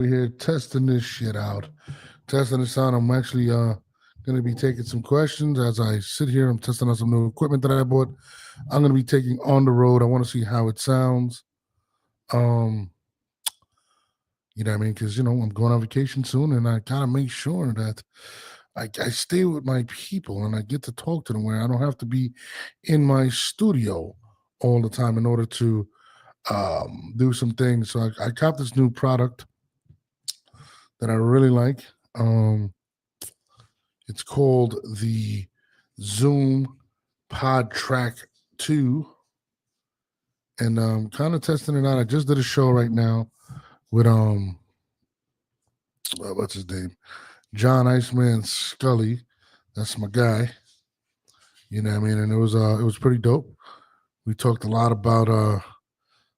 We're here testing this shit out. Testing this out. I'm actually going to be taking some questions as I sit here. I'm testing out some new equipment that I bought. I'm going to be taking on the road. I want to see how it sounds. Um, you know what I mean? Because, I'm going on vacation soon and I got to make sure that I stay with my people and I get to talk to them where I don't have to be in my studio all the time in order to do some things. So I got this new product that I really like. It's called the Zoom Pod Track 2. And kind of testing it out. I just did a show right now with what's his name? John Iceman Scully. That's my guy. You know what I mean? And it was pretty dope. We talked a lot about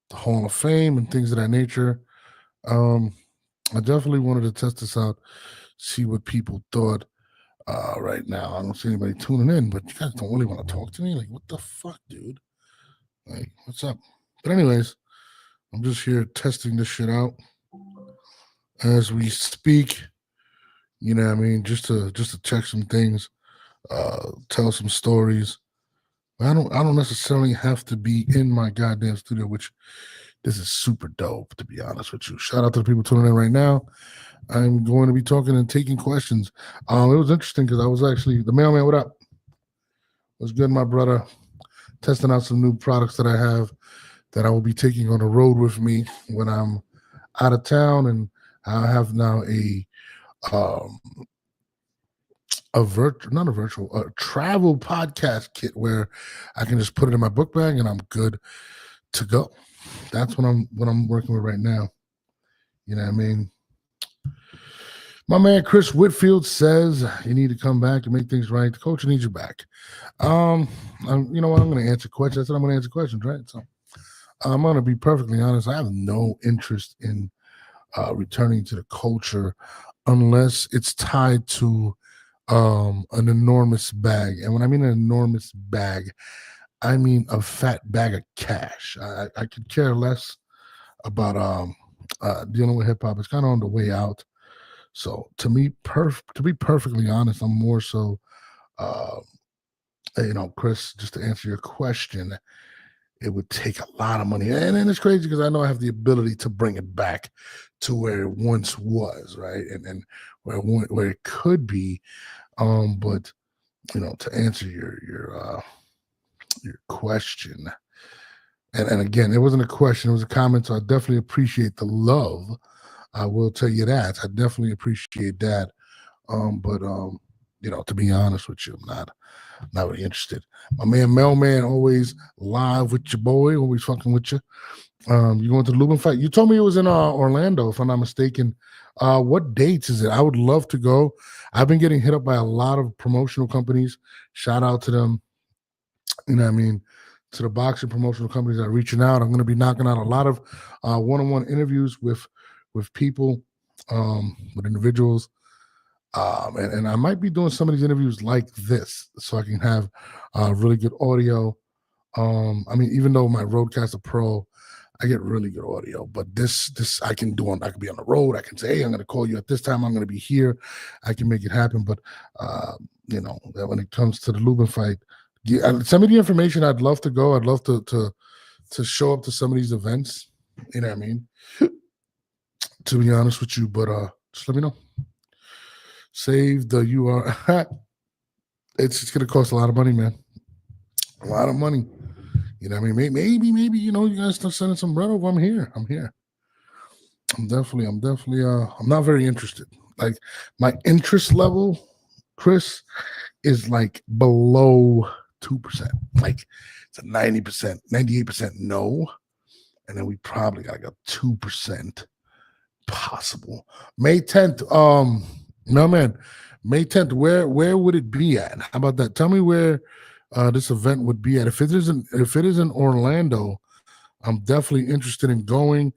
the Hall of Fame and things of that nature. Um, I definitely wanted to test this out, see what people thought. Right now, I don't see anybody tuning in, but you guys don't really want to talk to me. Like, what the fuck, dude? Like, what's up? But anyways, I'm just here testing this shit out as we speak. You know what I mean? Just to check some things, tell some stories. I don't necessarily have to be in my goddamn studio, which this is super dope, to be honest with you. Shout out to the people tuning in right now. I'm going to be talking and taking questions. It was interesting because I was actually the mailman. What up? Was good, my brother. Testing out some new products that I have that I will be taking on the road with me when I'm out of town, and I have now um not a virtual, a travel podcast kit where I can just put it in my book bag and I'm good to go. That's what I'm working with right now. You know what I mean? My man Chris Whitfield says you need to come back and make things right. The coach needs you back. You know what? I'm going to answer questions. I said I'm going to answer questions, right? So I'm going to be perfectly honest. I have no interest in returning to the culture unless it's tied to an enormous bag. And when I mean an enormous bag, I mean a fat bag of cash. I could care less about dealing with hip hop. It's kind of on the way out. So to be perfectly honest, I'm more so, uh, Chris, just to answer your question, it would take a lot of money. And it's crazy because I know I have the ability to bring it back to where it once was, right? And where it could be. But to answer your question, and again, it wasn't a question, it was a comment. So I definitely appreciate the love. I will tell you that. I definitely appreciate that. But to be honest with you, I'm not really interested. My man Melman always live with your boy, always fucking with you. You going to the Lubin fight? You told me it was in Orlando, if I'm not mistaken. What dates is it? I would love to go. I've been getting hit up by a lot of promotional companies. Shout out to them. You know what I mean? To the boxing promotional companies that are reaching out. I'm going to be knocking out a lot of one-on-one interviews with people, with individuals. And I might be doing some of these interviews like this so I can have really good audio. Even though my Rodecaster Pro, I get really good audio, but this I can do I can be on the road. I can say, hey, I'm going to call you at this time. I'm going to be here. I can make it happen. But that when it comes to the Lubin fight, send me the information. I'd love to go. I'd love to show up to some of these events. You know what I mean? To be honest with you, but just let me know. Save the URL. It's going to cost a lot of money, man. A lot of money. You know what I mean? Maybe, you guys start sending some bread over. I'm here. I'm definitely, I'm not very interested. Like, my interest level, Chris, is like below 2%. Like, it's a 90%, 98% no. And then we probably got like a 2% possible. May 10th, no man, May 10th, where would it be at? How about that? Tell me where this event would be at. If it is in Orlando, I'm definitely interested in going.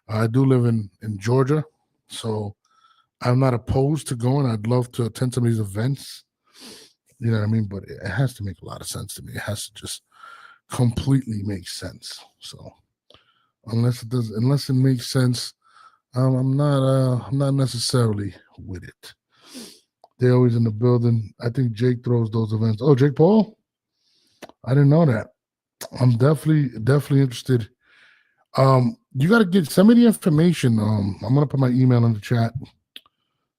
I do live in Georgia, so I'm not opposed to going. I'd love to attend some of these events. You know what I mean? But it has to make a lot of sense to me. It has to just completely make sense. So unless it makes sense, I'm not necessarily with it. They're always in the building. I think Jake throws those events. Oh, Jake Paul? I didn't know that. I'm definitely interested. You got to send me the information. I'm gonna put my email in the chat.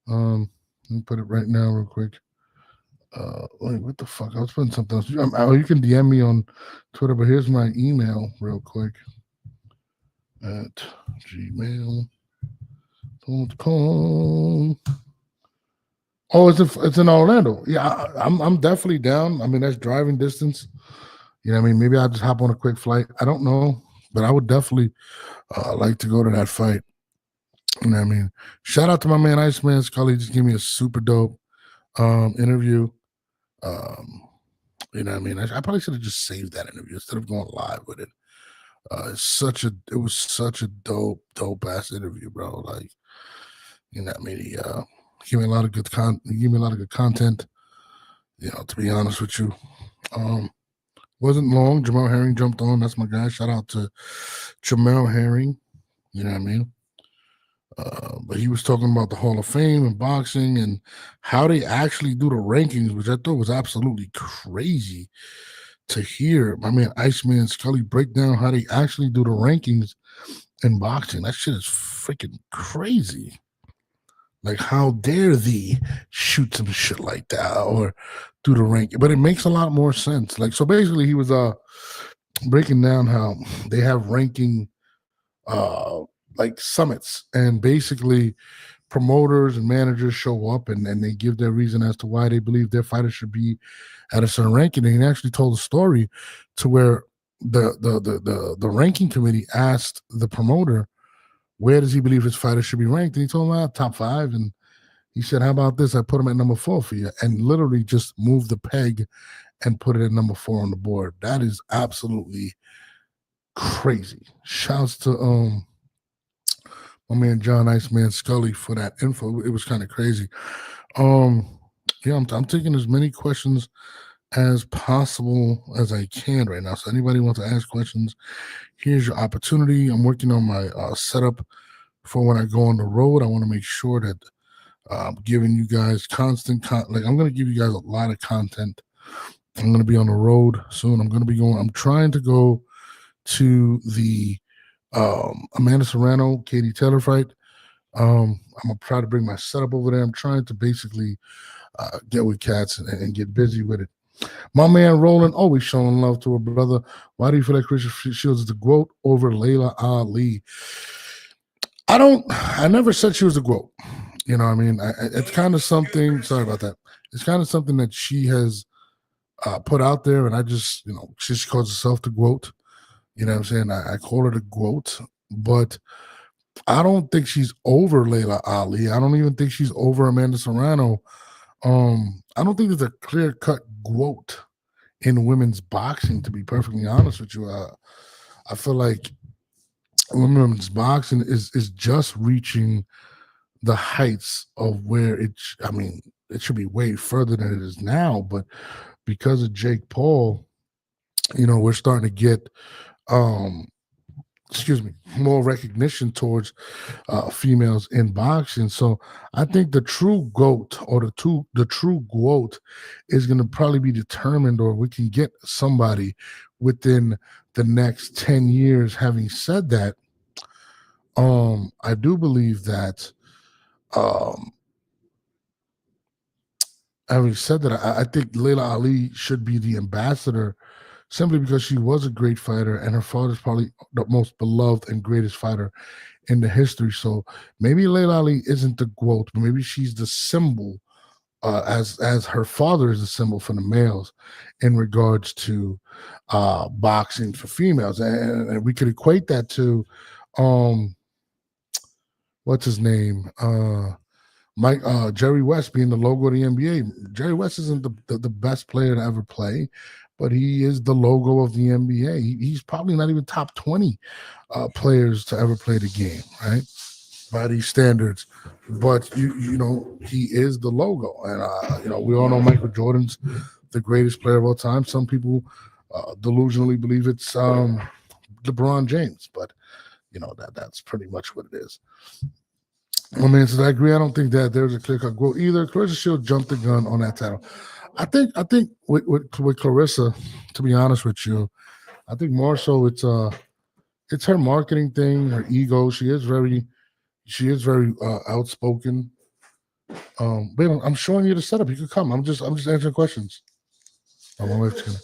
Let me put it right now, real quick. Wait, what the fuck? I was putting something else. You can DM me on Twitter, but here's my email, real quick. At gmail.com. Oh, it's in Orlando. Yeah, I'm definitely down. I mean, that's driving distance. You know what I mean? Maybe I'll just hop on a quick flight. I don't know, but I would definitely like to go to that fight. You know what I mean? Shout out to my man Iceman Scully. Just gave me a super dope interview. You know what I mean? I probably should have just saved that interview instead of going live with it. It was such a dope ass interview, bro. Like, you know what I mean? He gave me a lot of good content. You know, to be honest with you. Wasn't long. Jamel Herring jumped on. That's my guy. Shout out to Jamel Herring. You know what I mean? But he was talking about the Hall of Fame and boxing and how they actually do the rankings, which I thought was absolutely crazy to hear. My man Iceman Scully break down how they actually do the rankings in boxing. That shit is freaking crazy. Like, how dare thee shoot some shit like that or do the ranking? But it makes a lot more sense. Like, so basically, he was breaking down how they have ranking like summits, and basically promoters and managers show up and they give their reason as to why they believe their fighter should be at a certain ranking. And he actually told a story to where the ranking committee asked the promoter, where does he believe his fighter should be ranked? And he told him, top 5. And he said, how about this? I put him at number 4 for you, and literally just moved the peg and put it at number 4 on the board. That is absolutely crazy. Shouts to my man John Iceman Scully for that info. It was kind of crazy. Yeah, I'm taking as many questions as possible as I can right now. So anybody wants to ask questions, here's your opportunity. I'm working on my setup for when I go on the road. I want to make sure that I'm giving you guys constant like I'm going to give you guys a lot of content. I'm going to be on the road soon. I'm trying to go to the Amanda Serrano, Katie Taylor fight. I'm gonna try to bring my setup over there. I'm trying to basically get with cats and get busy with it. My man Roland always showing love to a brother. Why do you feel like Christian Shields is the GOAT over Layla Ali? I never said she was the GOAT. You know what I mean? It's kind of something, sorry about that. It's kind of something that she has put out there, and I just, she calls herself the GOAT. You know what I'm saying? I call her the GOAT, but I don't think she's over Layla Ali. I don't even think she's over Amanda Serrano. I don't think there's a clear-cut GOAT in women's boxing, to be perfectly honest with you. I feel like women's boxing is just reaching the heights of where it should be way further than it is now. But because of Jake Paul, we're starting to get more recognition towards females in boxing. So I think the true GOAT or the true GOAT is going to probably be determined, or we can get somebody within the next 10 years. Having said that, I do believe that having said that, I think Layla Ali should be the ambassador, simply because she was a great fighter, and her father's probably the most beloved and greatest fighter in the history. So maybe Layla Ali isn't the GOAT, but maybe she's the symbol, as her father is the symbol for the males in regards to boxing for females. And we could equate that to what's his name? Jerry West being the logo of the NBA. Jerry West isn't the best player to ever play, but he is the logo of the NBA. He's probably not even top 20 players to ever play the game, right? By these standards. But he is the logo. And we all know Michael Jordan's the greatest player of all time. Some people delusionally believe it's LeBron James, but that's pretty much what it is. I mean, so I agree. I don't think that there's a clear-cut goal either. Clarissa Shields jumped the gun on that title. I think with Clarissa, to be honest with you, I think more so it's her marketing thing, her ego. She is very outspoken. Babe, I'm showing you the setup. You can come. I'm just answering questions. Oh, my wife's gonna.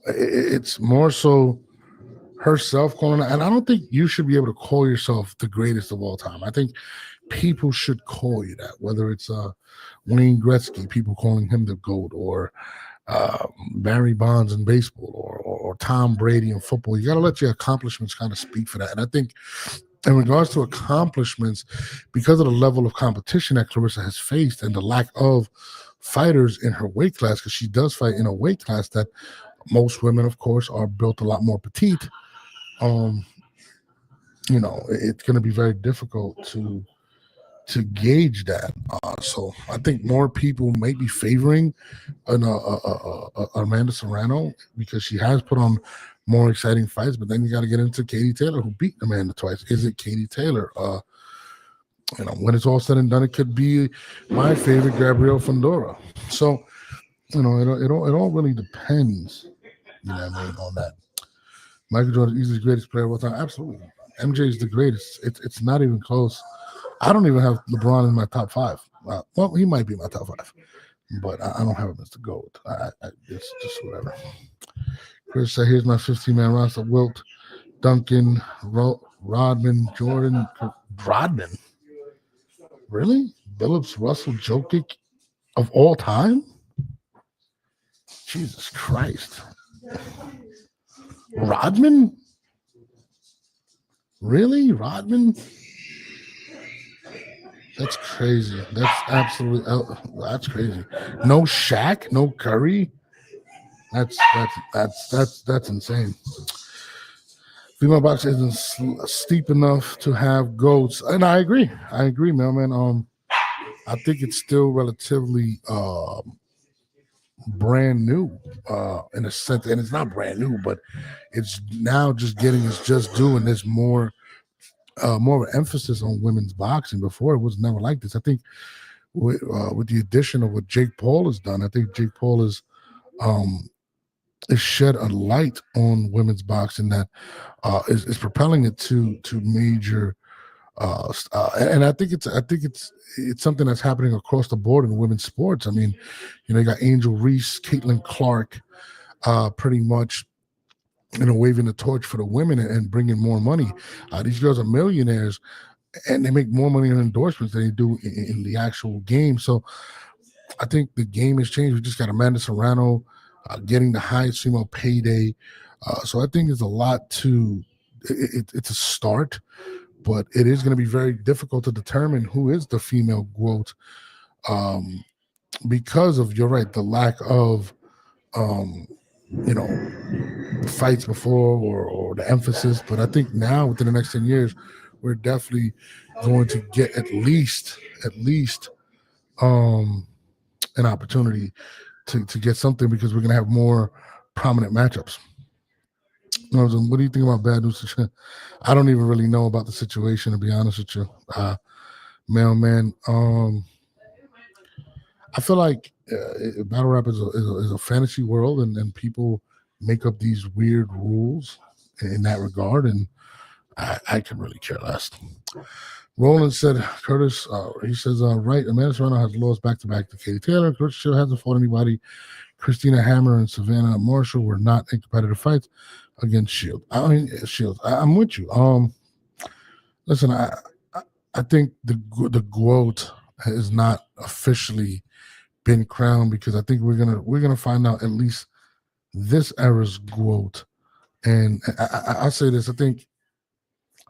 It's more so herself calling it, and I don't think you should be able to call yourself the greatest of all time. I think people should call you that, whether it's Wayne Gretzky, people calling him the GOAT, or Barry Bonds in baseball, or Tom Brady in football. You got to let your accomplishments kind of speak for that. And I think in regards to accomplishments, because of the level of competition that Clarissa has faced and the lack of fighters in her weight class, because she does fight in a weight class that most women, of course, are built a lot more petite. It's going to be very difficult to gauge that. So I think more people may be favoring Amanda Serrano because she has put on more exciting fights. But then you got to get into Katie Taylor, who beat Amanda twice. Is it Katie Taylor? When it's all said and done, it could be my favorite, Gabrielle Fundora. So, it all really depends. On that. Michael Jordan is the greatest player of all time. Absolutely. MJ is the greatest. It's not even close. I don't even have LeBron in my top 5. Well, he might be my top 5, but I don't have him as the GOAT. It's just whatever. Chris said, here's my 15-man roster. Wilt, Duncan, Rodman, Jordan. Rodman? Really? Billups, Russell, Jokic of all time? Jesus Christ. Rodman? Really? Rodman? That's crazy. That's absolutely that's crazy. No Shaq, no Curry. That's insane. Female boxing isn't steep enough to have GOATs, and I agree, man. I think it's still relatively brand new in a sense, and it's not brand new, but it's now just getting its just due, and there's more of an emphasis on women's boxing. Before, it was never like this. I think with the addition of what Jake Paul has done, I think Jake Paul is shed a light on women's boxing that is propelling it to major. And I think it's something that's happening across the board in women's sports. I mean, you got Angel Reese, Caitlin Clark, pretty much, waving the torch for the women and bringing more money. These girls are millionaires, and they make more money in endorsements than they do in the actual game. So I think the game has changed. We just got Amanda Serrano getting the highest female payday. So I think there's a lot to it's a start, but it is going to be very difficult to determine who is the female GOAT because of, you're right, the lack of fights before or the emphasis. But I think now within the next 10 years, we're definitely going to get at least an opportunity to get something, because we're going to have more prominent matchups. What do you think about Bad News? I don't even really know about the situation, to be honest with you. Mailman, I feel like battle rap is a fantasy world, and people make up these weird rules in that regard, and I can really care less. Roland said, Curtis, he says, right, Amanda Serrano has lost back-to-back to Katie Taylor. Curtis Shield hasn't fought anybody. Christina Hammer and Savannah Marshall were not in competitive fights against Shield. Shield. I'm with you. Listen, I think the GOAT has not officially been crowned, because I think we're gonna find out at least this era's GOAT. And I'll say this: I think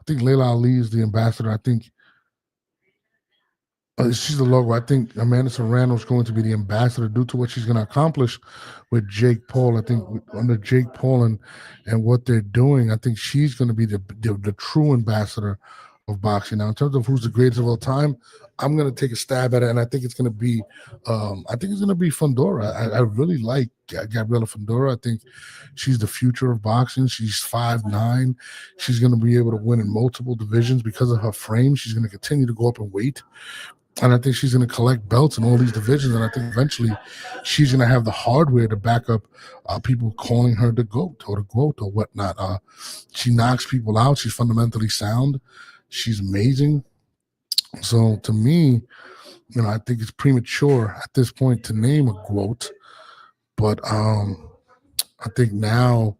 Layla Ali is the ambassador. I think she's the logo. I think Amanda Serrano is going to be the ambassador due to what she's going to accomplish with Jake Paul. I think under Jake Paul and what they're doing, I think she's going to be the true ambassador of boxing. Now, in terms of who's the greatest of all time, I'm gonna take a stab at it, and I think it's gonna be, Fundora. I really like Gabriela Fundora. I think she's the future of boxing. She's 5'9". She's gonna be able to win in multiple divisions because of her frame. She's gonna continue to go up in weight. And I think she's going to collect belts in all these divisions. And I think eventually she's going to have the hardware to back up people calling her the GOAT or the GOAT or whatnot. She knocks people out. She's fundamentally sound. She's amazing. So to me, I think it's premature at this point to name a GOAT. But I think now,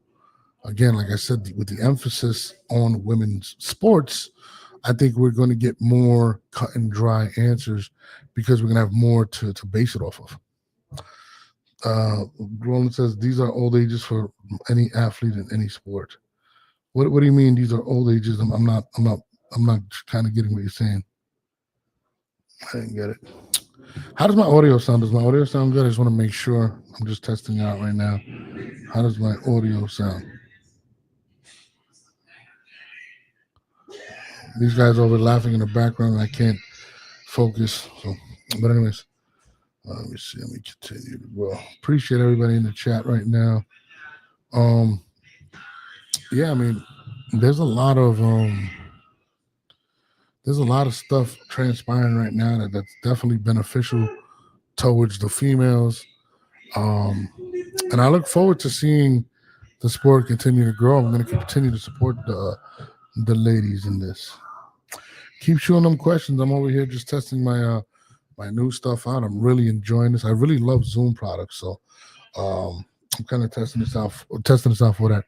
again, like I said, with the emphasis on women's sports, I think we're going to get more cut and dry answers because we're going to have more to base it off of. Roland says these are old ages for any athlete in any sport. What do you mean these are old ages? I'm not kind of getting what you're saying. I didn't get it. How does my audio sound? Does my audio sound good? I just want to make sure. I'm just testing out right now. How does my audio sound? These guys over laughing in the background, and I can't focus. So, but anyways, let me see. Let me continue. Well, appreciate everybody in the chat right now. Yeah, I mean, there's a lot of stuff transpiring right now that's definitely beneficial towards the females. And I look forward to seeing the sport continue to grow. I'm going to continue to support the ladies in this. Keep shooting them questions. I'm over here just testing my my new stuff out. I'm really enjoying this. I really love Zoom products, so I'm kind of testing this out for that.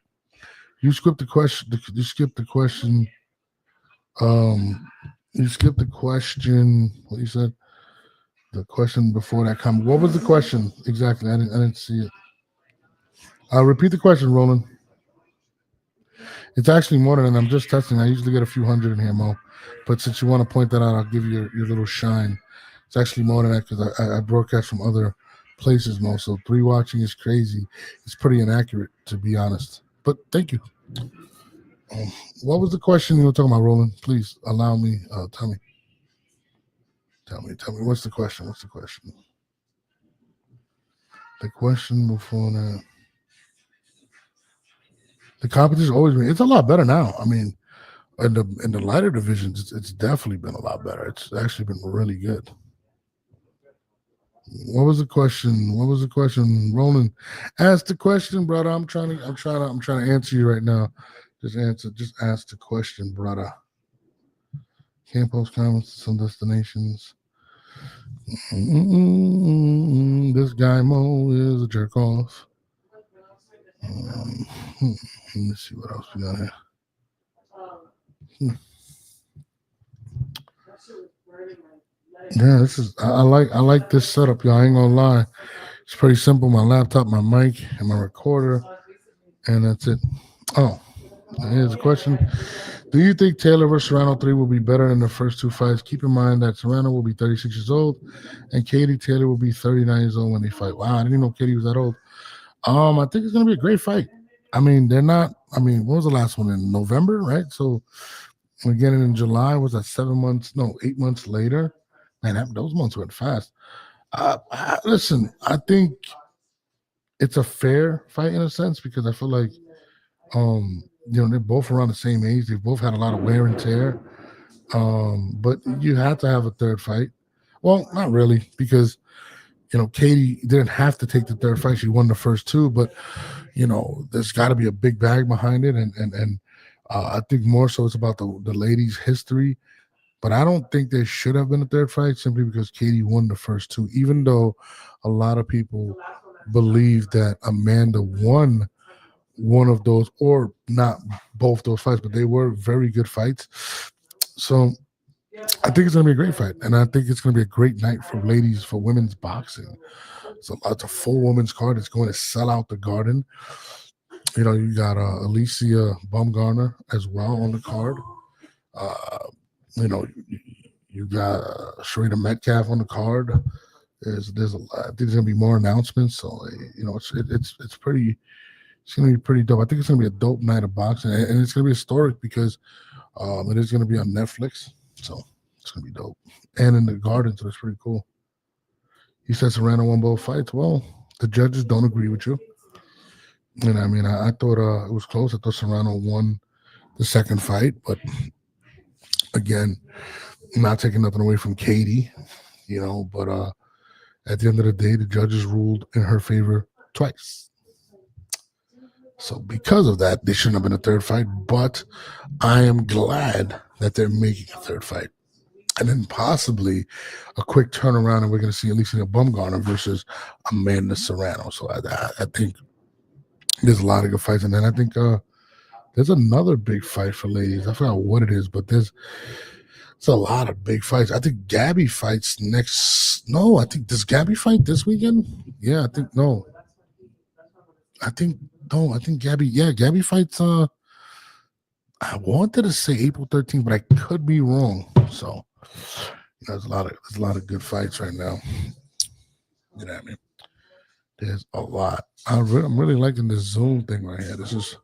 You skipped the question. You skipped the question. You skipped the question. What you said? The question before that comment. What was the question exactly? I didn't see it. Repeat the question, Roland. It's actually more than I'm just testing. I usually get a few hundred in here, Mo. But since you want to point that out, I'll give you your little shine. It's actually more than that because I broadcast from other places, Mo. So 3 watching is crazy. It's pretty inaccurate, to be honest. But thank you. What was the question you were talking about, Roland? Please allow me. Tell me. What's the question? The question before that. The competition always been. It's a lot better now. I mean, in the lighter divisions, it's definitely been a lot better. It's actually been really good. What was the question? Roland, ask the question, brother. I'm trying to answer you right now. Just ask the question, brother. Can't post comments to some destinations. This guy Mo is a jerk off. Let me see what else we got here. Yeah, I like this setup, y'all. I ain't gonna lie. It's pretty simple. My laptop, my mic, and my recorder, and that's it. Oh, here's a question. Do you think Taylor versus Serrano 3 will be better than the first 2 fights? Keep in mind that Serrano will be 36 years old and Katie Taylor will be 39 years old when they fight. Wow, I didn't even know Katie was that old. I think it's going to be a great fight. I mean, they're not – I mean, what was the last one? In November, right? So we're getting in July. Was that 8 months later? Man, those months went fast. Listen, I think it's a fair fight in a sense because I feel like they're both around the same age. They've both had a lot of wear and tear. But you had to have a third fight. Well, not really, because Katie didn't have to take the third fight. She won the first 2, but there's got to be a big bag behind it, and I think more so it's about the ladies' history. But I don't think there should have been a third fight simply because Katie won the first 2, even though a lot of people believe that Amanda won one of those, or not both those fights, but they were very good fights. So I think it's going to be a great fight, and I think it's going to be a great night for women's boxing. So it's a full women's card. It's going to sell out the Garden. You got Alicia Baumgartner as well on the card. You got Sharita Metcalf on the card. I think there's going to be more announcements. So it's pretty. It's going to be pretty dope. I think it's going to be a dope night of boxing, and it's going to be historic because It is going to be on Netflix, so it's going to be dope. And in the Garden, so that's pretty cool. He said Serrano won both fights. Well, the judges don't agree with you. And I mean, I thought it was close. I thought Serrano won the second fight, but again, not taking nothing away from Katie, but at the end of the day, the judges ruled in her favor twice. So because of that, they shouldn't have been a third fight, but I am glad that they're making a third fight. And then possibly a quick turnaround, and we're going to see Alicia Baumgartner versus Amanda Serrano. So I think there's a lot of good fights. And then I think there's another big fight for ladies. I forgot what it is, but it's a lot of big fights. I think Gabby fights next. No, I think does Gabby fight this weekend? Yeah, I think no. I think Gabby. Yeah, Gabby fights. I wanted to say April 13th, but I could be wrong. So there's a lot of good fights right now. You know what I mean? There's a lot. I'm really liking this Zoom thing right here. This is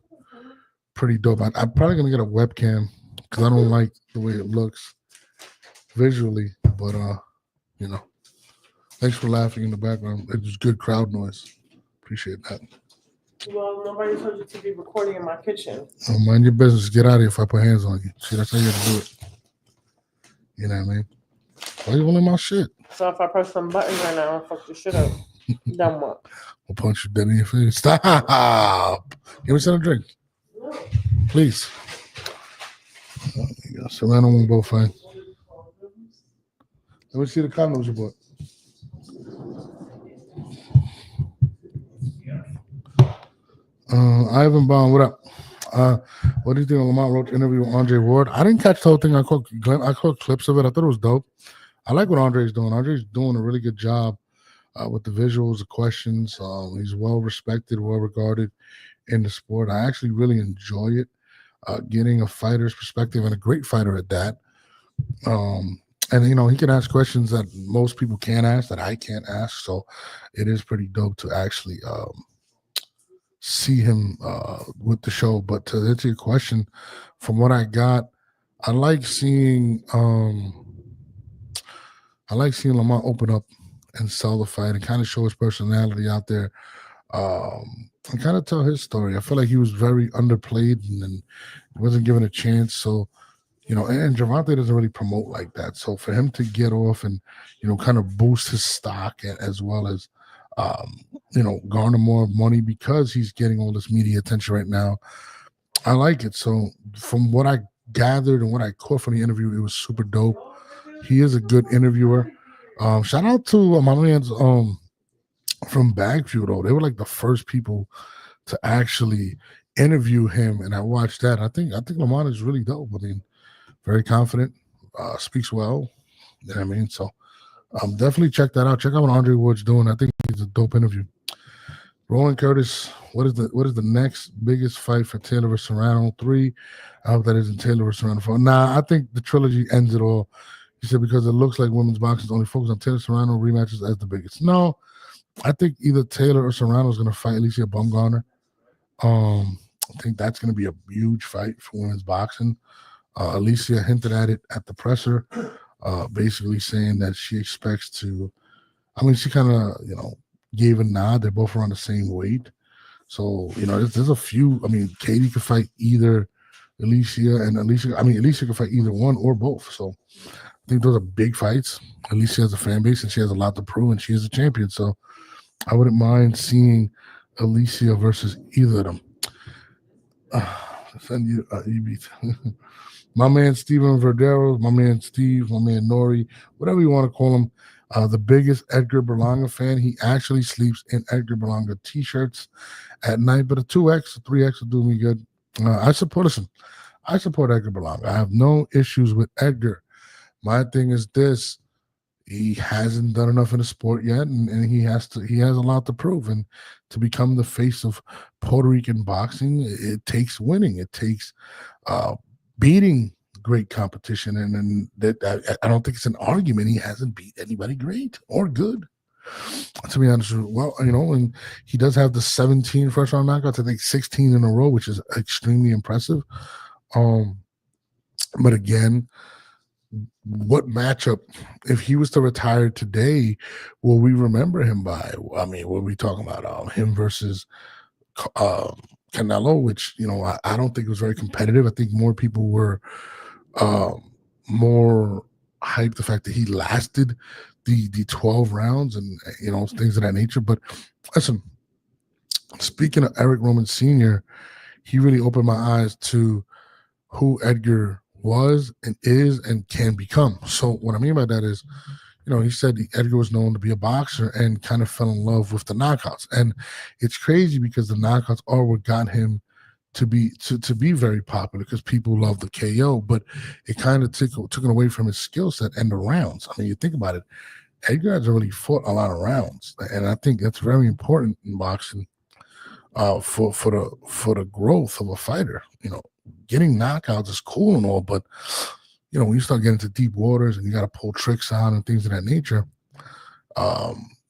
pretty dope. I'm probably gonna get a webcam because I don't like the way it looks visually. But thanks for laughing in the background. It was good crowd noise. Appreciate that. Well, nobody told you to be recording in my kitchen. Oh, mind your business. Get out of here if I put hands on you. See, that's how you have to do it. You know what I mean? Why are you holding my shit? So if I press some buttons right now and fuck your shit up, then what? I'll punch you dead in your face. Stop. Give me some drink. Please. Oh, you go. Serrano won't go fine. Let me see the condoms you bought. Ivan Bond, what up? What do you think of Lamont Roach interview with Andre Ward? I didn't catch the whole thing. I caught clips of it. I thought it was dope. I like what Andre's doing. Andre's doing a really good job with the visuals, the questions. He's well respected, well regarded in the sport. I actually really enjoy it, getting a fighter's perspective and a great fighter at that. And he can ask questions that most people can't ask, that I can't ask. So it is pretty dope to actually see him with the show. But to answer your question, from what I got, I like seeing Lamont open up and sell the fight and kind of show his personality out there, and kind of tell his story. I feel like he was very underplayed and wasn't given a chance. So, and Gervonta doesn't really promote like that. So for him to get off and, kind of boost his stock as well as, garner more money because he's getting all this media attention right now, I like it. So from what I gathered and what I caught from the interview, it was super dope. He is a good interviewer. Shout out to my man's from Bagview, though. They were like the first people to actually interview him, and I watched that. I think Lamont is really dope. I mean, very confident, speaks well. You know what I mean? So definitely check that out. Check out what Andre Ward's doing. I think he's a dope interview. Roland Curtis, what is the next biggest fight for Taylor versus Serrano? 3. I hope that isn't Taylor versus Serrano 4. Nah, I think the trilogy ends it all. He said because it looks like women's boxing is only focused on Taylor Serrano rematches as the biggest. No, I think either Taylor or Serrano is going to fight Alicia Baumgartner. I think that's going to be a huge fight for women's boxing. Alicia hinted at it at the presser, basically saying that she expects to. I mean, she kind of gave a nod. They're both around the same weight, so there's a few. I mean, Katie could fight either Alicia and Alicia. I mean, Alicia could fight either one or both. So I think those are big fights. Alicia has a fan base and she has a lot to prove, and she is a champion. So I wouldn't mind seeing Alicia versus either of them. Send you beat. My man Steven Verdero, my man Steve, my man Nori, whatever you want to call him, the biggest Edgar Berlanga fan. He actually sleeps in Edgar Berlanga t-shirts at night, but a 2X, a 3X will do me good. I support Edgar Berlanga. I have no issues with Edgar. My thing is this: he hasn't done enough in the sport yet, and he has a lot to prove. And to become the face of Puerto Rican boxing, it takes winning. It takes beating great competition. And that I don't think it's an argument. He hasn't beat anybody great or good, to be honest. Well, and he does have the 17 first round knockouts. I think 16 in a row, which is extremely impressive. But again, what matchup, if he was to retire today, will we remember him by? I mean, what are we talking about? Him versus Canelo, which, I don't think it was very competitive. I think more people were more hyped the fact that he lasted the 12 rounds and, things of that nature. But listen, speaking of Eric Roman Sr., he really opened my eyes to who Edgar was and is and can become. So what I mean by that is, he said Edgar was known to be a boxer and kind of fell in love with the knockouts. And it's crazy because the knockouts are what got him to be very popular, because people love the KO, but it kind of took it away from his skill set and the rounds. I mean, you think about it, Edgar has already fought a lot of rounds, and I think that's very important in boxing for the growth of a fighter. Getting knockouts is cool and all, but when you start getting into deep waters and you got to pull tricks out and things of that nature,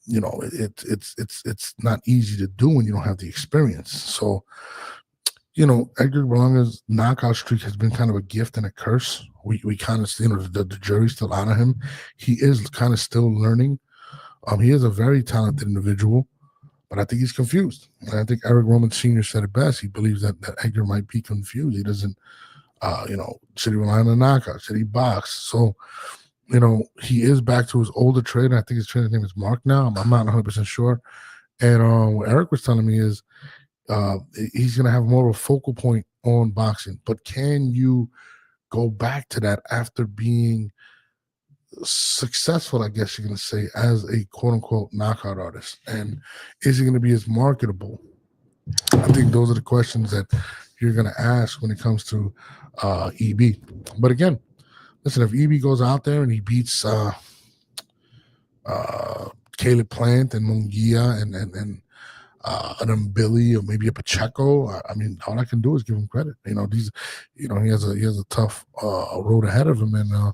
it's not easy to do when you don't have the experience. So, Edgar Berlanga's knockout streak has been kind of a gift and a curse. We kind of, the jury's still out of him. He is kind of still learning. He is a very talented individual, but I think he's confused. And I think Eric Roman Sr. said it best. He believes that Edgar might be confused. He doesn't, should he rely on the knockout? Should he box? So, he is back to his older trainer. I think his trainer's name is Mark now. I'm not 100% sure. And what Eric was telling me is he's going to have more of a focal point on boxing. But can you go back to that after being successful, I guess you're going to say, as a quote-unquote knockout artist? And is he going to be as marketable? I think those are the questions that you're going to ask when it comes to EB. But again, listen, if EB goes out there and he beats Caleb Plant and Munguia and an Billy or maybe a Pacheco, I mean, all I can do is give him credit. He has a tough road ahead of him, and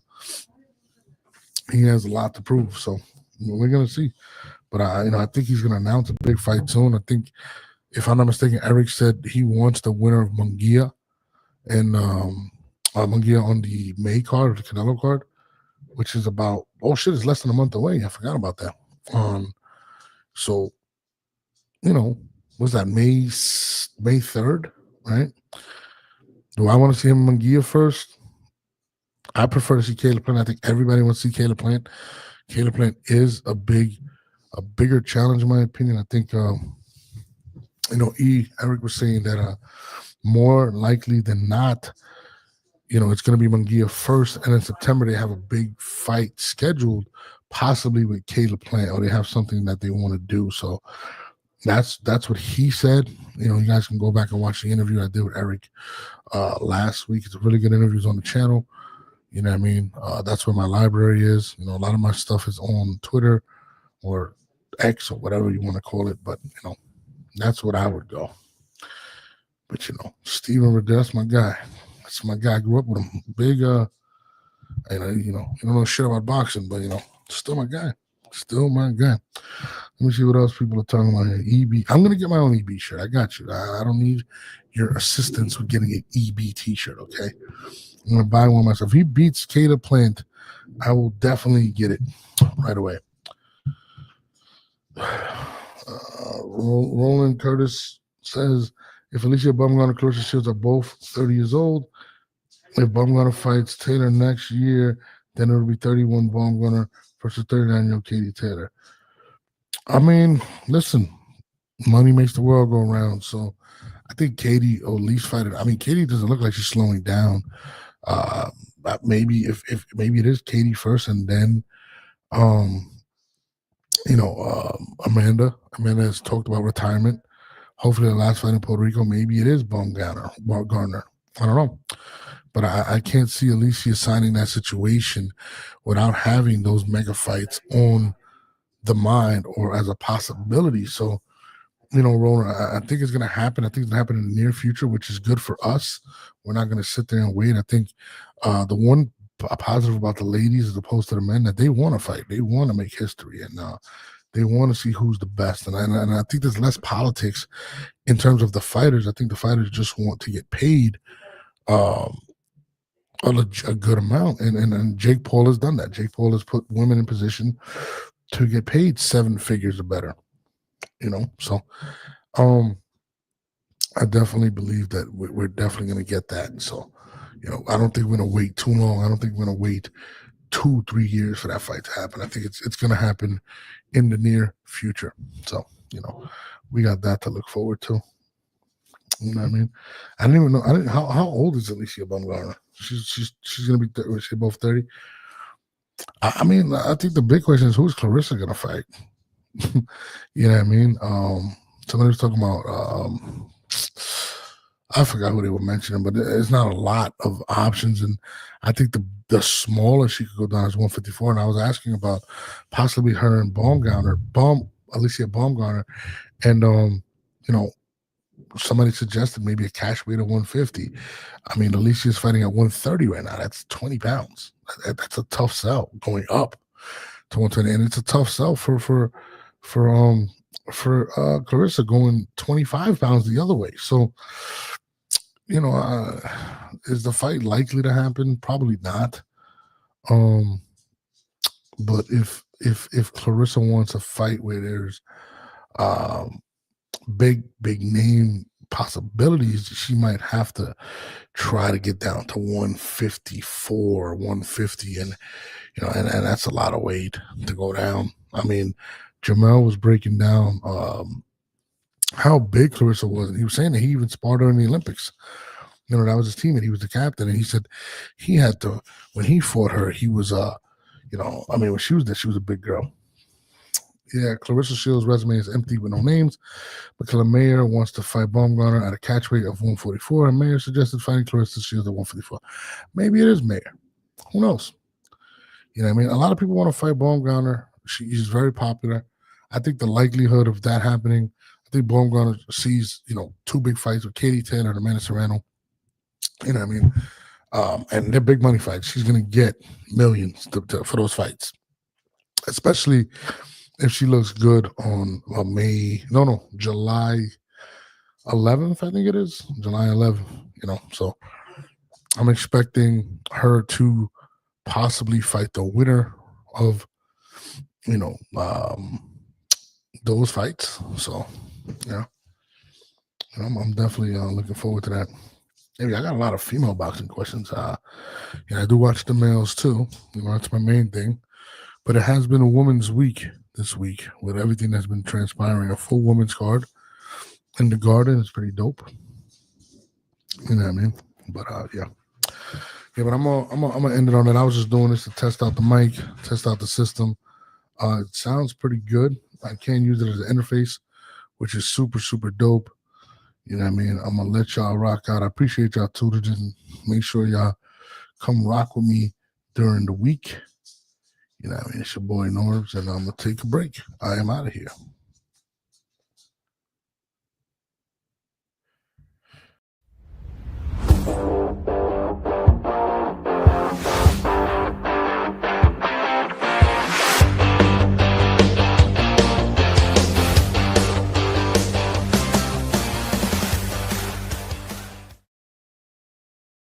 he has a lot to prove. So we're gonna see. But I think he's gonna announce a big fight soon. I think, if I'm not mistaken, Eric said he wants the winner of Munguia and Munguia on the May card, or the Canelo card, which is about, it's less than a month away. I forgot about that. So, was that May 3rd, right? Do I want to see him in Munguia first? I prefer to see Caleb Plant. I think everybody wants to see Caleb Plant. Caleb Plant is a bigger challenge, in my opinion. I think, Eric was saying that more likely than not, it's going to be Munguia first, and in September they have a big fight scheduled, possibly with Caleb Plant, or they have something that they want to do. So that's what he said. You guys can go back and watch the interview I did with Eric last week. It's a really good interviews on the channel. You know what I mean? That's where my library is. A lot of my stuff is on Twitter or X or whatever you want to call it. But, that's what I would go. But, Steven Riddell, that's my guy. That's my guy. I grew up with him. Big, you don't know shit about boxing, but, still my guy. Still my guy. Let me see what else people are talking about here. EB. I'm going to get my own EB shirt. I got you. I don't need your assistance with getting an EB t-shirt, okay? I'm going to buy one myself. If he beats Caleb Plant, I will definitely get it right away. Roland Curtis says, if Alicia Bumgarner and Clarissa Shields are both 30 years old, if Bumgarner fights Taylor next year, then it will be 31 Bumgarner versus 39-year-old Katie Taylor. I mean, listen, money makes the world go around. So I think Katie will at least fight it. I mean, Katie doesn't look like she's slowing down. Maybe if maybe it is Katie first, and then Amanda has talked about retirement. Hopefully the last fight in Puerto Rico, maybe it is Bumgarner. I don't know. But I can't see Alicia signing that situation without having those mega fights on the mind or as a possibility. So, Roland, I think it's going to happen. I think it's going to happen in the near future, which is good for us. We're not going to sit there and wait. I think the one positive about the ladies as opposed to the men, that they want to fight. They want to make history, and they want to see who's the best. And I think there's less politics in terms of the fighters. I think the fighters just want to get paid a good amount, and Jake Paul has done that. Jake Paul has put women in position to get paid 7 figures or better. So I definitely believe that we're definitely going to get that. So I don't think we're going to wait too long. I don't think we're going to wait 2-3 years for that fight to happen. I think it's going to happen in the near future. So we got that to look forward to. You know what I mean? I didn't even know. How old is Alicia Baumgartner? She's gonna be. Was she both 30? I mean, I think the big question is who's Clarissa gonna fight? You know what I mean? Somebody was talking about. I forgot who they were mentioning, but there's not a lot of options, and I think the smallest she could go down is 154. And I was asking about possibly her and Alicia Baumgartner, and somebody suggested maybe a cash weight of 150. I mean, Alicia's fighting at 130 right now. That's 20 pounds. That's a tough sell going up to 120, and it's a tough sell for Clarissa going 25 pounds the other way. So, is the fight likely to happen? Probably not. But if Clarissa wants a fight where there's big name possibilities, she might have to try to get down to 154, 150, and and that's a lot of weight to go down. I mean, Jamel was breaking down how big Clarissa was, and he was saying that he even sparred her in the Olympics. That was his teammate. He was the captain, and he said he had to, when he fought her, he was when she was there, she was a big girl. Yeah, Clarissa Shields' resume is empty with no names. Michaela Mayer wants to fight Baumgartner at a catch weight of 144, and Mayer suggested fighting Clarissa Shields at 154. Maybe it is Mayer. Who knows? You know what I mean? A lot of people want to fight Baumgartner. She's very popular. I think the likelihood of that happening, I think Baumgartner sees, 2 big fights with Katie Taylor and Amanda Serrano. You know what I mean? And they're big money fights. She's going to get millions for those fights, especially if she looks good on July 11th, I think it is. July 11th, So I'm expecting her to possibly fight the winner of, those fights. So, I'm definitely looking forward to that. Maybe I got a lot of female boxing questions. I do watch the males too. That's my main thing. But it has been a women's week this week with everything that's been transpiring. A full women's card in the Garden is pretty dope. You know what I mean? But yeah. But I'm gonna end it on that. I was just doing this to test out the mic, test out the system. It sounds pretty good. I can use it as an interface, which is super, super dope. You know what I mean? I'm gonna let y'all rock out. I appreciate y'all tuning in. Make sure y'all come rock with me during the week. You know what I mean? It's your boy Norbs, and I'm gonna take a break. I am out of here.